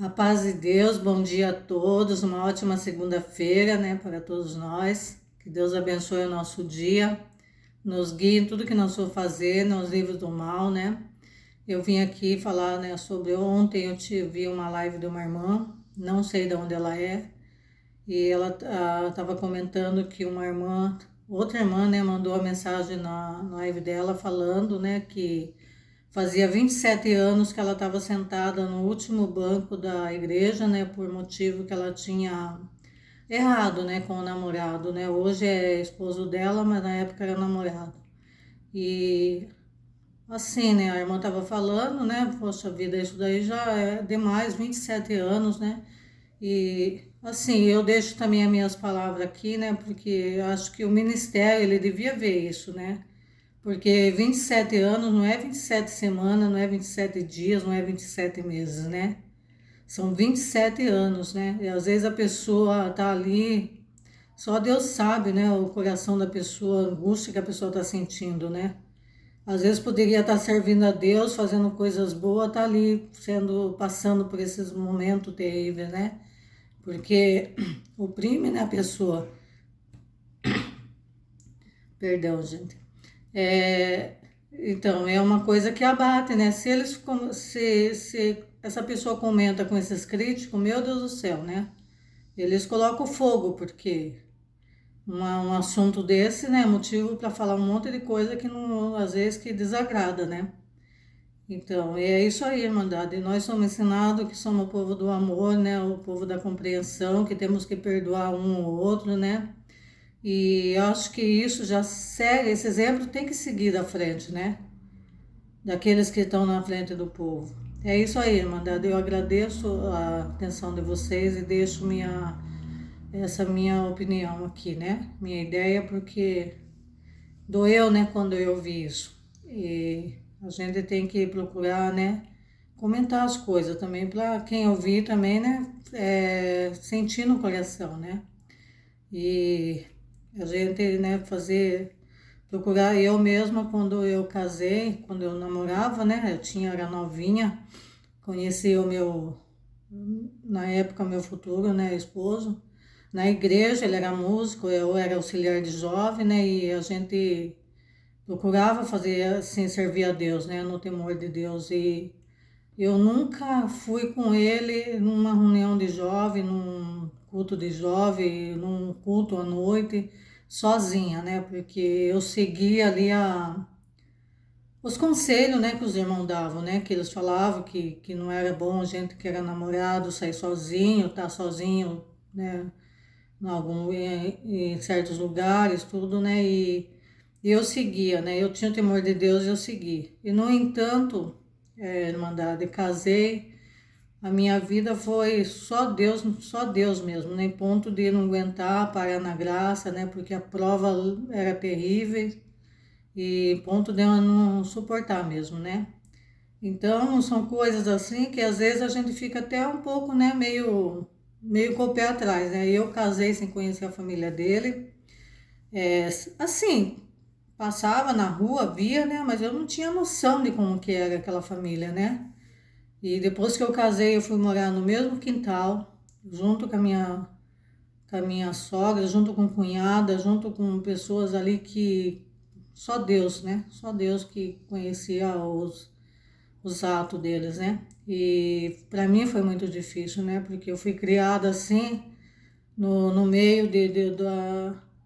A paz de Deus, bom dia a todos, uma ótima segunda-feira, né, para todos nós. Que Deus abençoe o nosso dia, nos guie em tudo que nós for fazer, nos livre do mal, né. Eu vim aqui falar, né, sobre ontem eu vi uma live de uma irmã, não sei de onde ela é, e ela estava comentando que uma irmã, outra irmã, né, mandou a mensagem na live dela falando, né, que fazia 27 anos que ela estava sentada no último banco da igreja, né, por motivo que ela tinha errado, né, com o namorado, né? Hoje é esposo dela, mas na época era namorado. E assim, né, a irmã estava falando, né, poxa vida, isso daí já é demais, 27 anos, né? E assim, eu deixo também as minhas palavras aqui, né, porque eu acho que o ministério, ele devia ver isso, né? Porque 27 anos não é 27 semanas, não é 27 dias, não é 27 meses, né? São 27 anos, né? E às vezes a pessoa tá ali, só Deus sabe, né? O coração da pessoa, a angústia que a pessoa tá sentindo, né? Às vezes poderia estar servindo a Deus, fazendo coisas boas, tá ali passando por esses momentos terríveis, né? Porque oprime, né, a pessoa. Perdão, gente. É, então, é uma coisa que abate, né? Se eles, se essa pessoa comenta com esses críticos, meu Deus do céu, né? Eles colocam fogo, porque um assunto desse, né, é motivo para falar um monte de coisa que não, às vezes que desagrada, né? Então, é isso aí, irmandade. Nós somos ensinados que somos o povo do amor, né? O povo da compreensão, que temos que perdoar um ou outro, né? E eu acho que isso já segue, esse exemplo tem que seguir da frente, né? Daqueles que estão na frente do povo. É isso aí, irmandade. Eu agradeço a atenção de vocês e deixo essa minha opinião aqui, né? Minha ideia, porque doeu, né, quando eu vi isso. E a gente tem que procurar, né, comentar as coisas também, para quem ouvir também, né, sentir no coração, né? E a gente, né, procurar eu mesma quando eu casei, quando eu namorava, né, era novinha, conheci na época, meu futuro, né, esposo, na igreja, ele era músico, eu era auxiliar de jovem, né, e a gente procurava fazer, assim, servir a Deus, né, no temor de Deus, e eu nunca fui com ele numa reunião de jovem, num culto de jovem, num culto à noite, sozinha, né? Porque eu seguia ali os conselhos, né, que os irmãos davam, né? Que eles falavam que não era bom a gente que era namorado sair sozinho, estar sozinho, né? Em certos lugares, tudo, né? E eu seguia, né? Eu tinha o temor de Deus e eu segui. E, no entanto, irmandade, casei, a minha vida foi só Deus mesmo, nem ponto de não aguentar, parar na graça, né? Porque a prova era terrível e ponto de eu não suportar mesmo, né? Então, são coisas assim que às vezes a gente fica até um pouco, né, meio com o pé atrás, né? Eu casei sem conhecer a família dele, é, assim, passava na rua, via, né? Mas eu não tinha noção de como que era aquela família, né? E depois que eu casei, eu fui morar no mesmo quintal, junto com a minha sogra, junto com cunhada, junto com pessoas ali que só Deus, né? Só Deus que conhecia os atos deles, né? E para mim foi muito difícil, né? Porque eu fui criada assim, no meio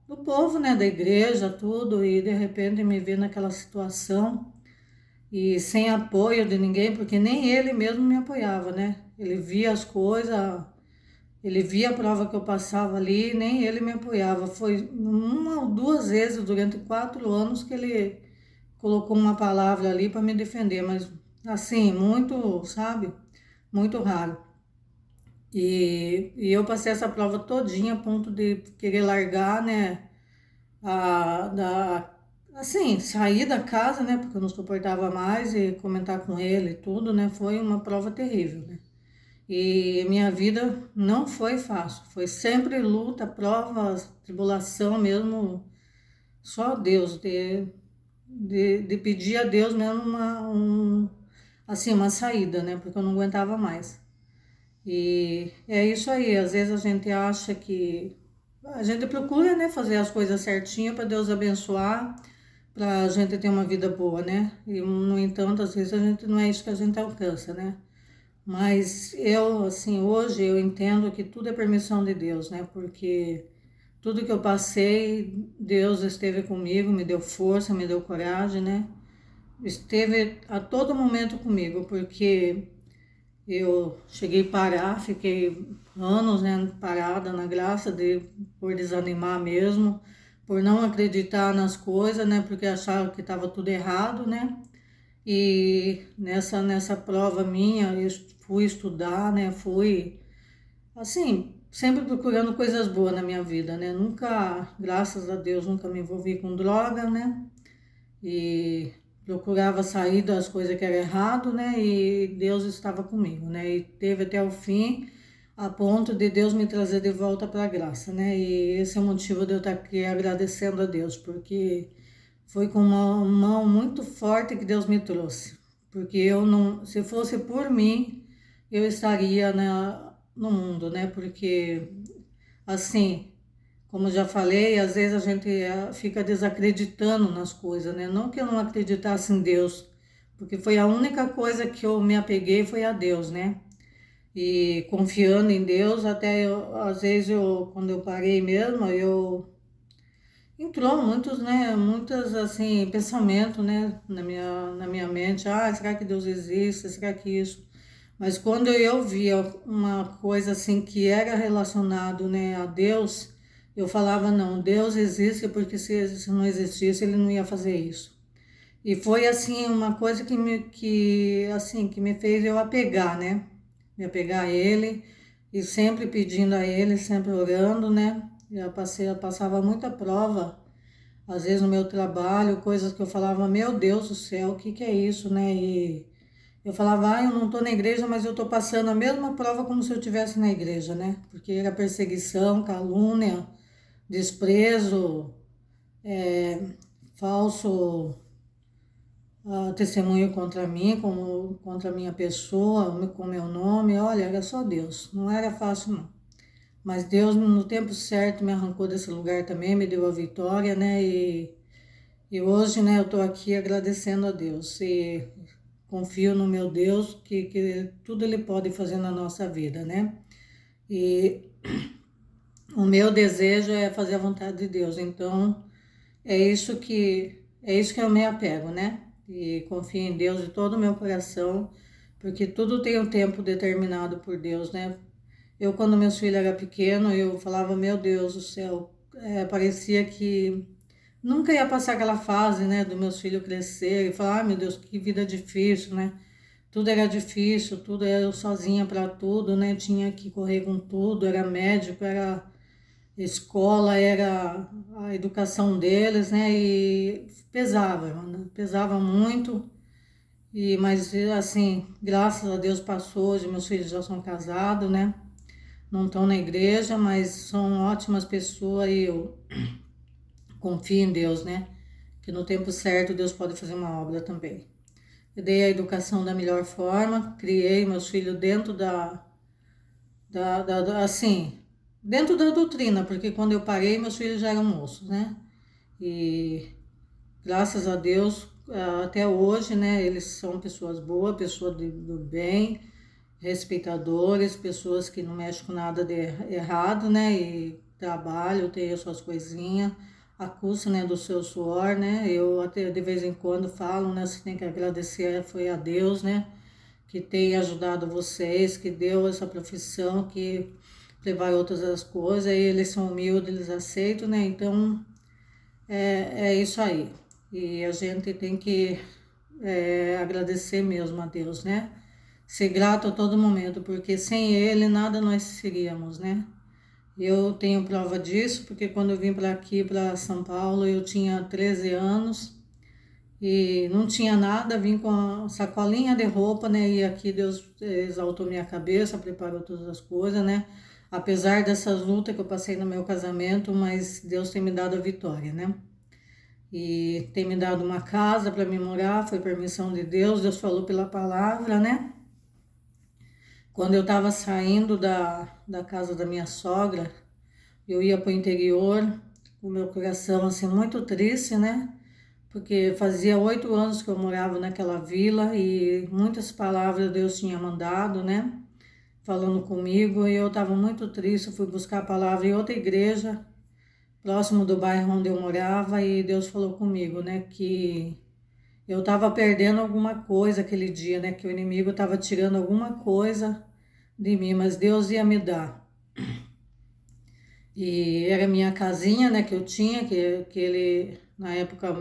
do povo, né? Da igreja, tudo, e de repente me ver naquela situação e sem apoio de ninguém, porque nem ele mesmo me apoiava, né? Ele via as coisas, ele via a prova que eu passava ali, nem ele me apoiava. Foi uma ou duas vezes durante 4 anos que ele colocou uma palavra ali para me defender, mas assim, muito, sabe? Muito raro. E eu passei essa prova todinha a ponto de querer largar, né? Assim, sair da casa, né? Porque eu não suportava mais e comentar com ele e tudo, né? Foi uma prova terrível, né? E minha vida não foi fácil, foi sempre luta, provas, tribulação mesmo, só Deus, de pedir a Deus mesmo assim, uma saída, né? Porque eu não aguentava mais. E é isso aí, às vezes a gente acha que a gente procura, né, fazer as coisas certinho para Deus abençoar, para a gente ter uma vida boa, né? E no entanto, às vezes a gente não é isso que a gente alcança, né? Mas eu, assim, hoje eu entendo que tudo é permissão de Deus, né? Porque tudo que eu passei, Deus esteve comigo, me deu força, me deu coragem, né? Esteve a todo momento comigo, porque eu cheguei a parar, fiquei anos, né, parada na graça de por desanimar mesmo, por não acreditar nas coisas, né, porque achava que estava tudo errado, né? E nessa prova minha, eu fui estudar, né? Fui, assim, sempre procurando coisas boas na minha vida, né? Nunca, graças a Deus, nunca me envolvi com droga, né? E procurava sair das coisas que era errado, né? E Deus estava comigo, né? E teve até o fim, a ponto de Deus me trazer de volta para a graça, né? E esse é o motivo de eu estar aqui agradecendo a Deus, porque foi com uma mão muito forte que Deus me trouxe. Porque eu não, se fosse por mim, eu estaria no mundo, né? Porque, assim, como eu já falei, às vezes a gente fica desacreditando nas coisas, né? Não que eu não acreditasse em Deus, porque foi a única coisa que eu me apeguei foi a Deus, né? E confiando em Deus, até eu, às vezes eu, quando eu parei mesmo, eu entrou muitos, né, muitas assim, pensamento, né, na minha mente, será que Deus existe? Será que isso? Mas quando eu via uma coisa assim que era relacionado, né, a Deus, eu falava, não, Deus existe porque se não existisse, ele não ia fazer isso. E foi assim uma coisa que me fez eu apegar, né? Me apegar a ele e sempre pedindo a ele, sempre orando, né? Eu passava muita prova às vezes no meu trabalho, coisas que eu falava, meu Deus do céu, o que que é isso, né? E eu falava, eu não estou na igreja, mas eu estou passando a mesma prova como se eu estivesse na igreja, né? Porque era perseguição, calúnia, desprezo, falso testemunho contra mim, contra a minha pessoa, com meu nome. Olha, era só Deus, não era fácil não. Mas Deus, no tempo certo, me arrancou desse lugar também, me deu a vitória, né? E hoje, né, eu estou aqui agradecendo a Deus e confio no meu Deus que tudo Ele pode fazer na nossa vida, né? E o meu desejo é fazer a vontade de Deus, então é isso que eu me apego, né? E confio em Deus de todo o meu coração, porque tudo tem um tempo determinado por Deus, né? Eu, quando meus filhos eram pequenos, eu falava, meu Deus do céu, parecia que nunca ia passar aquela fase, né, do meus filhos crescer e falar, meu Deus, que vida difícil, né? Tudo era difícil, tudo era eu sozinha para tudo, né? Tinha que correr com tudo, era médico, era escola, era a educação deles, né? E pesava, mano, pesava muito. Mas assim, graças a Deus passou, hoje meus filhos já são casados, né? Não estão na igreja, mas são ótimas pessoas e eu confio em Deus, né? Que no tempo certo Deus pode fazer uma obra também. Eu dei a educação da melhor forma, criei meus filhos dentro assim, dentro da doutrina, porque quando eu parei, meus filhos já eram moços, né? E graças a Deus, até hoje, né, eles são pessoas boas, pessoas do bem, respeitadores, pessoas que não mexem com nada de errado, né? E trabalham, tem as suas coisinhas, a custa, né, do seu suor, né? Eu até de vez em quando falo, né? Você tem que agradecer foi a Deus, né? Que tem ajudado vocês, que deu essa profissão, que levar outras as coisas, e eles são humildes, eles aceitam, né? Então é isso aí. E a gente tem que agradecer mesmo a Deus, né? Ser grato a todo momento, porque sem Ele nada nós seríamos, né? Eu tenho prova disso, porque quando eu vim para aqui, para São Paulo, eu tinha 13 anos e não tinha nada, vim com a sacolinha de roupa, né? E aqui Deus exaltou minha cabeça, preparou todas as coisas, né? Apesar dessas lutas que eu passei no meu casamento, mas Deus tem me dado a vitória, né? E tem me dado uma casa para me morar, foi permissão de Deus, Deus falou pela palavra, né? Quando eu estava saindo da casa da minha sogra, eu ia para o interior, com o meu coração assim muito triste, né? Porque fazia 8 anos que eu morava naquela vila e muitas palavras Deus tinha mandado, né? Falando comigo, e eu estava muito triste. Fui buscar a palavra em outra igreja, próximo do bairro onde eu morava, e Deus falou comigo, né? Que eu estava perdendo alguma coisa aquele dia, né? Que o inimigo estava tirando alguma coisa de mim, mas Deus ia me dar. E era minha casinha, né? Que eu tinha, que ele, na época,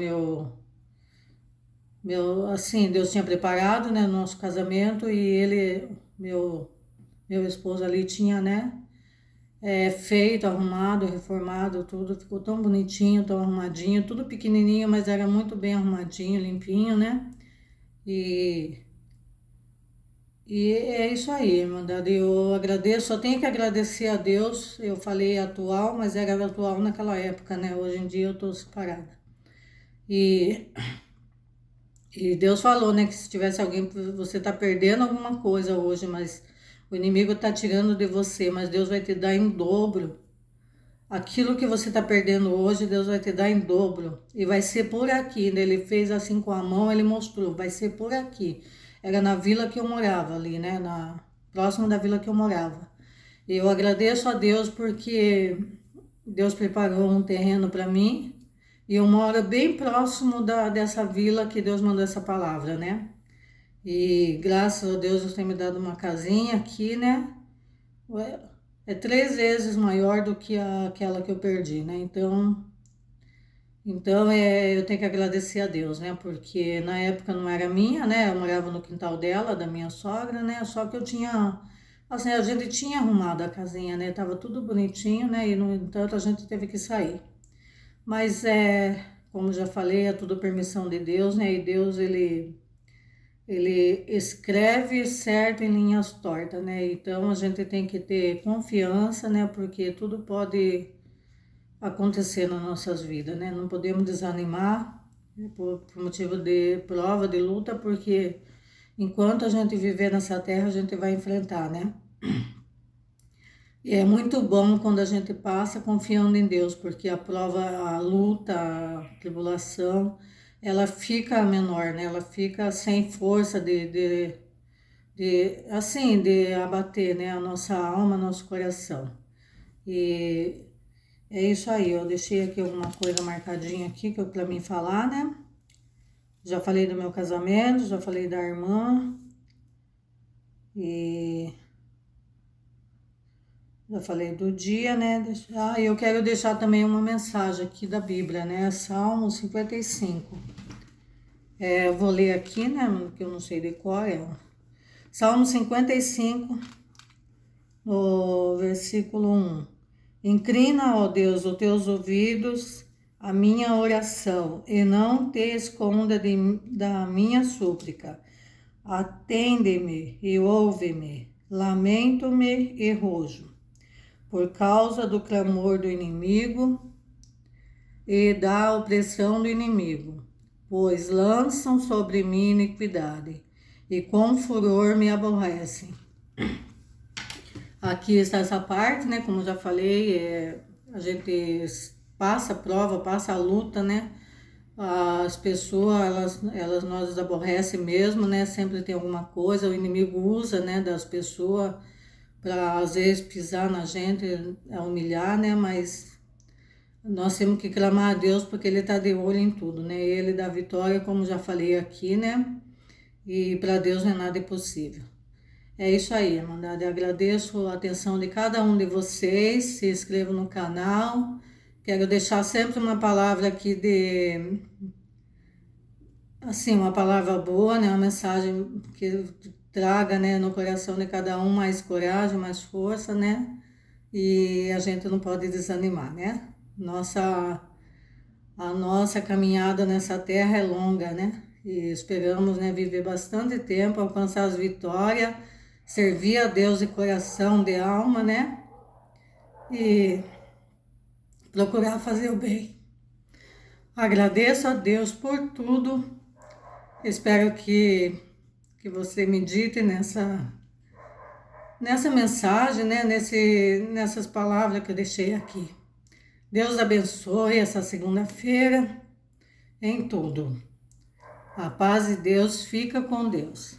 assim, Deus tinha preparado, né? No nosso casamento, e ele, meu esposo ali tinha, né? Feito, arrumado, reformado, tudo. Ficou tão bonitinho, tão arrumadinho, tudo pequenininho, mas era muito bem arrumadinho, limpinho, né? E E é isso aí, irmandade. Eu agradeço, só tenho que agradecer a Deus. Eu falei atual, mas era atual naquela época, né? Hoje em dia eu tô separada. E, e Deus falou, né, que se tivesse alguém, você tá perdendo alguma coisa hoje, mas o inimigo tá tirando de você, mas Deus vai te dar em dobro. Aquilo que você está perdendo hoje, Deus vai te dar em dobro. E vai ser por aqui. Ele fez assim com a mão, ele mostrou, vai ser por aqui. Era na vila que eu morava ali, né? Próximo da vila que eu morava. E eu agradeço a Deus porque Deus preparou um terreno para mim. E eu moro bem próximo dessa vila que Deus mandou essa palavra, né? E graças a Deus, Deus tem me dado uma casinha aqui, né? Ué, é 3 vezes maior do que aquela que eu perdi, né? Então eu tenho que agradecer a Deus, né? Porque na época não era minha, né? Eu morava no quintal dela, da minha sogra, né? Só que eu tinha, assim, a gente tinha arrumado a casinha, né? Tava tudo bonitinho, né? E no entanto a gente teve que sair. Mas como já falei, é tudo permissão de Deus, né? E Deus, ele escreve certo em linhas tortas, né? Então a gente tem que ter confiança, né? Porque tudo pode acontecer nas nossas vidas, né? Não podemos desanimar, né? Por motivo de prova, de luta, porque enquanto a gente viver nessa terra, a gente vai enfrentar, né? E é muito bom quando a gente passa confiando em Deus, porque a prova, a luta, a tribulação, ela fica menor, né? Ela fica sem força assim, de abater, né, a nossa alma, nosso coração. E é isso aí, eu deixei aqui alguma coisa marcadinha aqui que para mim falar, né? Já falei do meu casamento, já falei da irmã e já falei do dia, né? Eu quero deixar também uma mensagem aqui da Bíblia, né? Salmo 55. Eu vou ler aqui, né? Que eu não sei de qual é. Salmo 55, no versículo 1. Inclina, ó Deus, os teus ouvidos à minha oração e não te esconda da minha súplica. Atende-me e ouve-me, lamento-me e rojo, por causa do clamor do inimigo e da opressão do inimigo, pois lançam sobre mim iniquidade e com furor me aborrecem. Aqui está essa parte, né? Como já falei, a gente passa a prova, passa a luta, né? As pessoas, elas nos aborrecem mesmo, né? Sempre tem alguma coisa, o inimigo usa, né, das pessoas para às vezes pisar na gente, humilhar, né? Mas nós temos que clamar a Deus porque Ele está de olho em tudo, né? Ele dá vitória, como já falei aqui, né? E para Deus não é nada impossível. É isso aí, irmandade. Eu agradeço a atenção de cada um de vocês. Se inscrevam no canal. Quero deixar sempre uma palavra aqui assim, uma palavra boa, né? Uma mensagem que traga, né, no coração de cada um mais coragem, mais força, né? E a gente não pode desanimar, né? A nossa caminhada nessa terra é longa, né? E esperamos, né, viver bastante tempo, alcançar as vitórias, servir a Deus de coração, de alma, né? E procurar fazer o bem. Agradeço a Deus por tudo. Espero que você medite nessa mensagem, né, nessas palavras que eu deixei aqui. Deus abençoe essa segunda-feira em tudo. A paz de Deus fica com Deus.